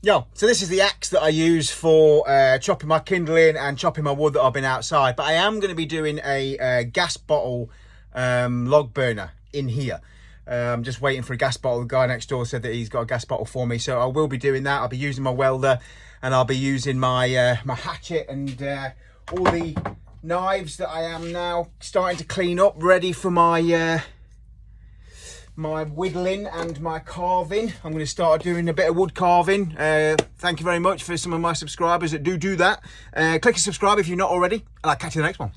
Yo, so this is the axe that I use for chopping my kindling and chopping my wood that I've been outside. But I am going to be doing a gas bottle log burner in here. I'm just waiting for a gas bottle. The guy next door said that he's got a gas bottle for me, so I will be doing that. I'll be using my welder, and I'll be using my my hatchet and all the knives that I am now starting to clean up, ready for my my whittling and my carving. I'm going to start doing a bit of wood carving. Thank you very much for some of my subscribers that do that. Click and subscribe if you're not already, and I'll catch you in the next one.